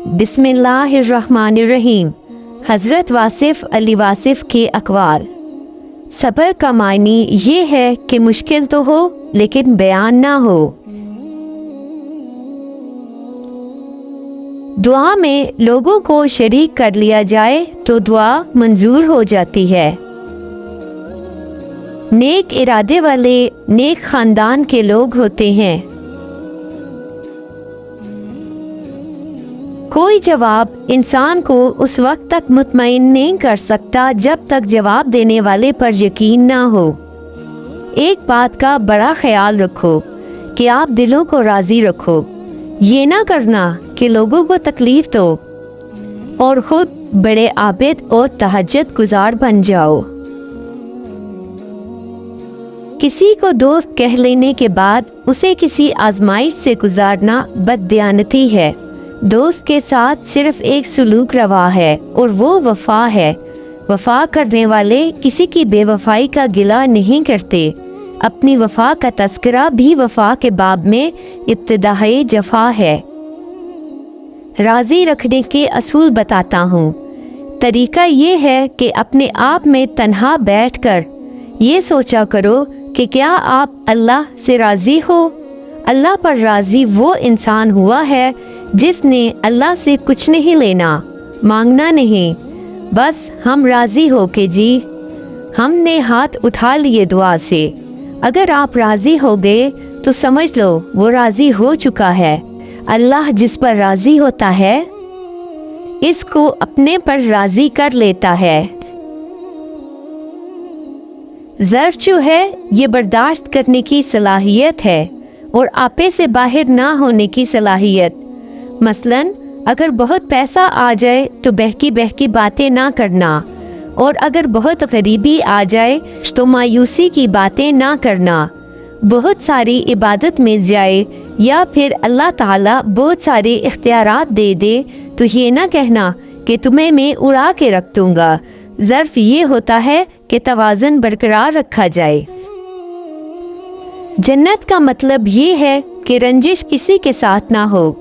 بسم اللہ الرحمن الرحیم۔ حضرت واصف علی واصف کے اقوال۔ صبر کا معنی یہ ہے کہ مشکل تو ہو لیکن بیان نہ ہو۔ دعا میں لوگوں کو شریک کر لیا جائے تو دعا منظور ہو جاتی ہے۔ نیک ارادے والے نیک خاندان کے لوگ ہوتے ہیں۔ کوئی جواب انسان کو اس وقت تک مطمئن نہیں کر سکتا جب تک جواب دینے والے پر یقین نہ ہو۔ ایک بات کا بڑا خیال رکھو کہ آپ دلوں کو راضی رکھو، یہ نہ کرنا کہ لوگوں کو تکلیف دو اور خود بڑے عابد اور تہجد گزار بن جاؤ۔ کسی کو دوست کہہ لینے کے بعد اسے کسی آزمائش سے گزارنا بددیانتی ہے۔ دوست کے ساتھ صرف ایک سلوک روا ہے اور وہ وفا ہے۔ وفا کرنے والے کسی کی بے وفائی کا گلہ نہیں کرتے۔ اپنی وفا کا تذکرہ بھی وفا کے باب میں ابتدائی جفا ہے۔ راضی رکھنے کے اصول بتاتا ہوں۔ طریقہ یہ ہے کہ اپنے آپ میں تنہا بیٹھ کر یہ سوچا کرو کہ کیا آپ اللہ سے راضی ہو۔ اللہ پر راضی وہ انسان ہوا ہے جس نے اللہ سے کچھ نہیں لینا، مانگنا نہیں، بس ہم راضی ہو کہ جی ہم نے ہاتھ اٹھا لیے دعا سے۔ اگر آپ راضی ہو گئے تو سمجھ لو وہ راضی ہو چکا ہے۔ اللہ جس پر راضی ہوتا ہے اس کو اپنے پر راضی کر لیتا ہے۔ ضرف جو ہے یہ برداشت کرنے کی صلاحیت ہے اور آپے سے باہر نہ ہونے کی صلاحیت۔ مثلاً اگر بہت پیسہ آ جائے تو بہکی باتیں نہ کرنا، اور اگر بہت غریبی آ جائے تو مایوسی کی باتیں نہ کرنا۔ بہت ساری عبادت مل جائے یا پھر اللہ تعالیٰ بہت سارے اختیارات دے دے تو یہ نہ کہنا کہ تمہیں میں اڑا کے رکھ دوں گا۔ ظرف یہ ہوتا ہے کہ توازن برقرار رکھا جائے۔ جنت کا مطلب یہ ہے کہ رنجش کسی کے ساتھ نہ ہو،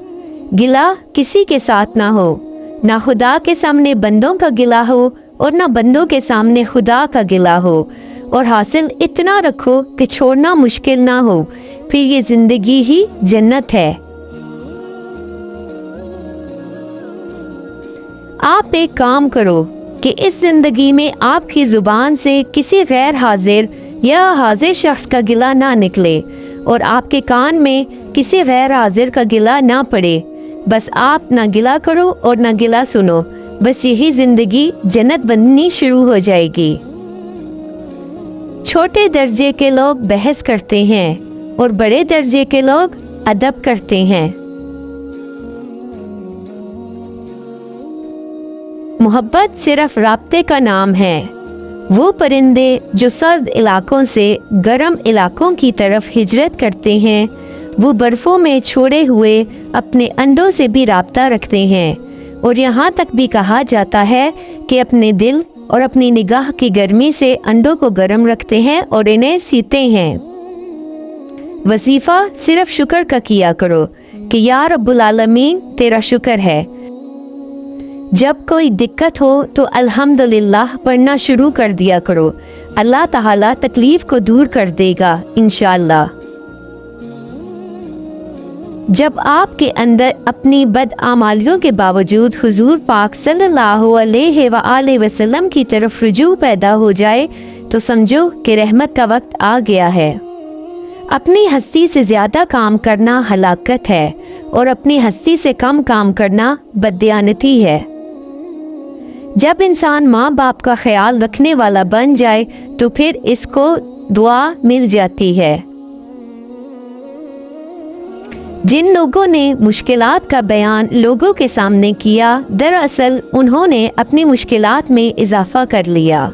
گلہ کسی کے ساتھ نہ ہو، نہ خدا کے سامنے بندوں کا گلہ ہو اور نہ بندوں کے سامنے خدا کا گلہ ہو، اور حاصل اتنا رکھو کہ چھوڑنا مشکل نہ ہو، پھر یہ زندگی ہی جنت ہے۔ آپ ایک کام کرو کہ اس زندگی میں آپ کی زبان سے کسی غیر حاضر یا حاضر شخص کا گلہ نہ نکلے اور آپ کے کان میں کسی غیر حاضر کا گلہ نہ پڑے۔ بس آپ نہ گلہ کرو اور نہ گلہ سنو، بس یہی زندگی جنت بننی شروع ہو جائے گی۔ چھوٹے درجے کے لوگ بحث کرتے ہیں اور بڑے درجے کے لوگ ادب کرتے ہیں۔ محبت صرف رابطے کا نام ہے۔ وہ پرندے جو سرد علاقوں سے گرم علاقوں کی طرف ہجرت کرتے ہیں، وہ برفوں میں چھوڑے ہوئے اپنے انڈوں سے بھی رابطہ رکھتے ہیں، اور یہاں تک بھی کہا جاتا ہے کہ اپنے دل اور اپنی نگاہ کی گرمی سے انڈوں کو گرم رکھتے ہیں اور انہیں سیتے ہیں۔ وظیفہ صرف شکر کا کیا کرو کہ یا رب العالمین تیرا شکر ہے۔ جب کوئی دقت ہو تو الحمدللہ پڑھنا شروع کر دیا کرو، اللہ تعالیٰ تکلیف کو دور کر دے گا انشاءاللہ۔ جب آپ کے اندر اپنی بدعمالیوں کے باوجود حضور پاک صلی اللہ علیہ وآلہ وسلم کی طرف رجوع پیدا ہو جائے تو سمجھو کہ رحمت کا وقت آ گیا ہے۔ اپنی ہستی سے زیادہ کام کرنا ہلاکت ہے اور اپنی ہستی سے کم کام کرنا بددیانتی ہے۔ جب انسان ماں باپ کا خیال رکھنے والا بن جائے تو پھر اس کو دعا مل جاتی ہے۔ جن لوگوں نے مشکلات کا بیان لوگوں کے سامنے کیا، دراصل انہوں نے اپنی مشکلات میں اضافہ کر لیا۔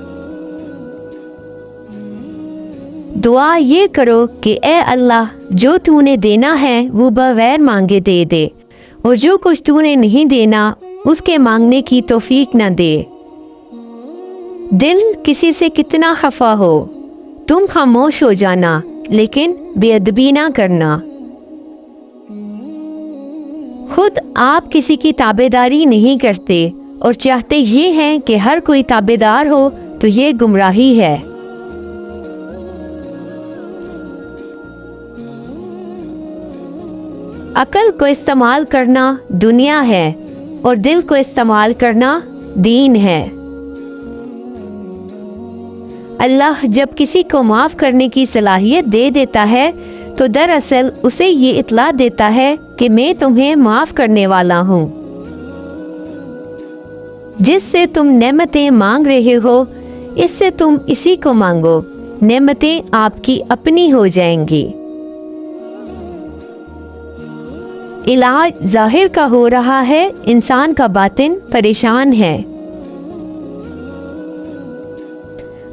دعا یہ کرو کہ اے اللہ جو تو نے دینا ہے وہ بغیر مانگے دے دے، اور جو کچھ تو نے نہیں دینا اس کے مانگنے کی توفیق نہ دے۔ دل کسی سے کتنا خفا ہو تم خاموش ہو جانا، لیکن بے ادبی نہ کرنا۔ خود آپ کسی کی تابعداری نہیں کرتے اور چاہتے یہ ہیں کہ ہر کوئی تابعدار ہو، تو یہ گمراہی ہے۔ عقل کو استعمال کرنا دنیا ہے اور دل کو استعمال کرنا دین ہے۔ اللہ جب کسی کو معاف کرنے کی صلاحیت دے دیتا ہے تو دراصل اسے یہ اطلاع دیتا ہے کہ میں تمہیں معاف کرنے والا ہوں۔ جس سے تم نعمتیں مانگ رہے ہو، اس سے تم اسی کو مانگو، نعمتیں آپ کی اپنی ہو جائیں گی۔ علاج ظاہر کا ہو رہا ہے، انسان کا باطن پریشان ہے۔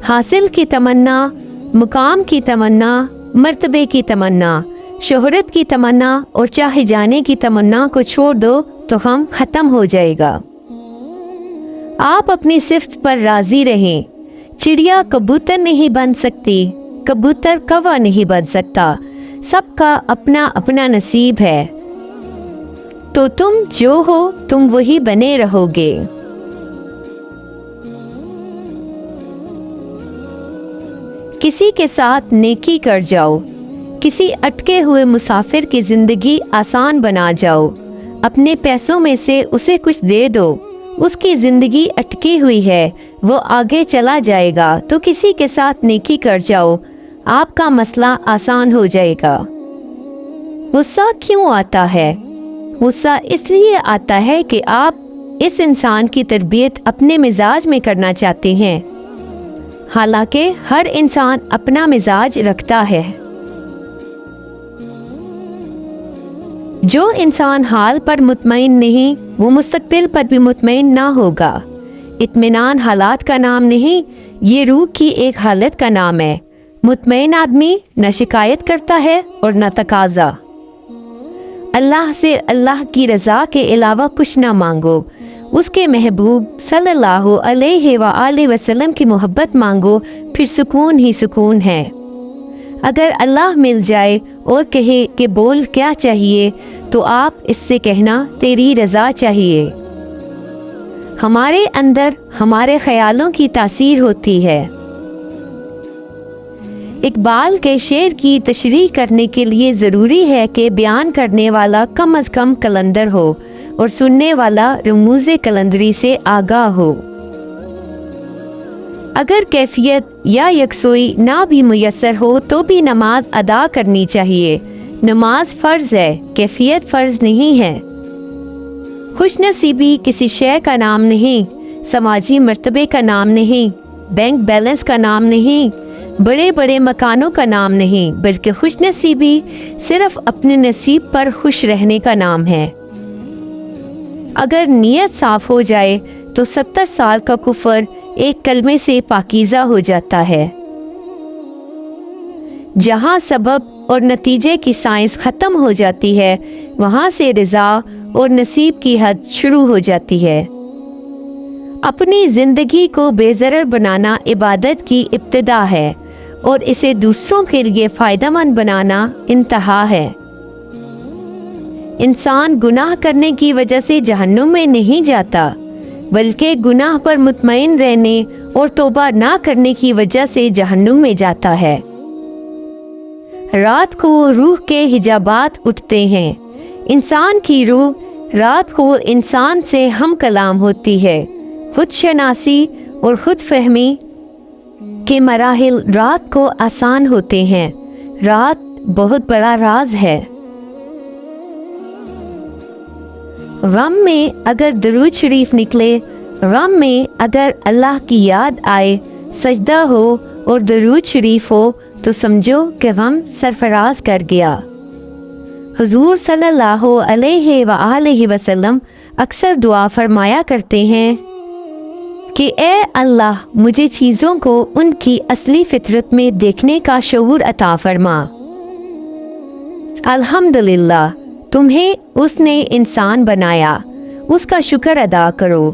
حاصل کی تمنا، مقام کی تمنا، مرتبے کی تمنا، شہرت کی تمنا اور چاہے جانے کی تمنا کو چھوڑ دو تو ہم ختم ہو جائے گا۔ آپ اپنی صفت پر راضی رہیں۔ چڑیا کبوتر نہیں بن سکتی، کبوتر کوا نہیں بن سکتا، سب کا اپنا اپنا نصیب ہے۔ تو تم جو ہو تم وہی بنے رہو گے۔ کسی کے ساتھ نیکی کر جاؤ، کسی اٹکے ہوئے مسافر کی زندگی آسان بنا جاؤ، اپنے پیسوں میں سے اسے کچھ دے دو، اس کی زندگی اٹکی ہوئی ہے، وہ آگے چلا جائے گا، تو کسی کے ساتھ نیکی کر جاؤ، آپ کا مسئلہ آسان ہو جائے گا۔ غصہ کیوں آتا ہے؟ غصہ اس لیے آتا ہے کہ آپ اس انسان کی تربیت اپنے مزاج میں کرنا چاہتے ہیں، حالانکہ ہر انسان اپنا مزاج رکھتا ہے۔ جو انسان حال پر مطمئن نہیں، وہ مستقبل پر بھی مطمئن نہ ہوگا۔ اطمینان حالات کا نام نہیں، یہ روح کی ایک حالت کا نام ہے۔ مطمئن آدمی نہ شکایت کرتا ہے اور نہ تقاضا۔ اللہ سے اللہ کی رضا کے علاوہ کچھ نہ مانگو، اس کے محبوب صلی اللہ علیہ وآلہ وسلم کی محبت مانگو، پھر سکون ہی سکون ہے۔ اگر اللہ مل جائے اور کہے کہ بول کیا چاہیے، تو آپ اس سے کہنا تیری رضا چاہیے۔ ہمارے اندر ہمارے خیالوں کی تاثیر ہوتی ہے۔ اقبال کے شعر کی تشریح کرنے کے لیے ضروری ہے کہ بیان کرنے والا کم از کم قلندر ہو اور سننے والا رموز قلندری سے آگاہ ہو۔ اگر کیفیت یا یکسوئی نہ بھی میسر ہو تو بھی نماز ادا کرنی چاہیے۔ نماز فرض ہے، کیفیت فرض نہیں ہے۔ خوش نصیبی کسی شے کا نام نہیں، سماجی مرتبے کا نام نہیں، بینک بیلنس کا نام نہیں، بڑے بڑے مکانوں کا نام نہیں، بلکہ خوش نصیبی صرف اپنے نصیب پر خوش رہنے کا نام ہے۔ اگر نیت صاف ہو جائے تو 70 سال کا کفر ایک کلمے سے پاکیزہ ہو جاتا ہے۔ جہاں سبب اور نتیجے کی سائنس ختم ہو جاتی ہے، وہاں سے رضا اور نصیب کی حد شروع ہو جاتی ہے۔ اپنی زندگی کو بے ضرر بنانا عبادت کی ابتدا ہے اور اسے دوسروں کے لیے فائدہ مند بنانا انتہا ہے۔ انسان گناہ کرنے کی وجہ سے جہنم میں نہیں جاتا، بلکہ گناہ پر مطمئن رہنے اور توبہ نہ کرنے کی وجہ سے جہنم میں جاتا ہے۔ رات کو روح کے حجابات اٹھتے ہیں۔ انسان کی روح رات کو انسان سے ہم کلام ہوتی ہے۔ خود شناسی اور خود فہمی کے مراحل رات کو آسان ہوتے ہیں۔ رات بہت بڑا راز ہے۔ غم میں اگر درود شریف نکلے، غم میں اگر اللہ کی یاد آئے، سجدہ ہو اور درود شریف ہو تو سمجھو کہ غم سرفراز کر گیا۔ حضور صلی اللہ علیہ وآلہ وسلم اکثر دعا فرمایا کرتے ہیں کہ اے اللہ مجھے چیزوں کو ان کی اصلی فطرت میں دیکھنے کا شعور عطا فرما۔ الحمدللہ، تمہیں اس نے انسان بنایا، اس کا شکر ادا کرو،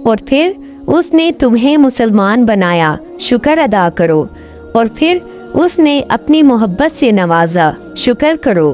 اور پھر اس نے تمہیں مسلمان بنایا، شکر ادا کرو، اور پھر اس نے اپنی محبت سے نوازا، شکر کرو۔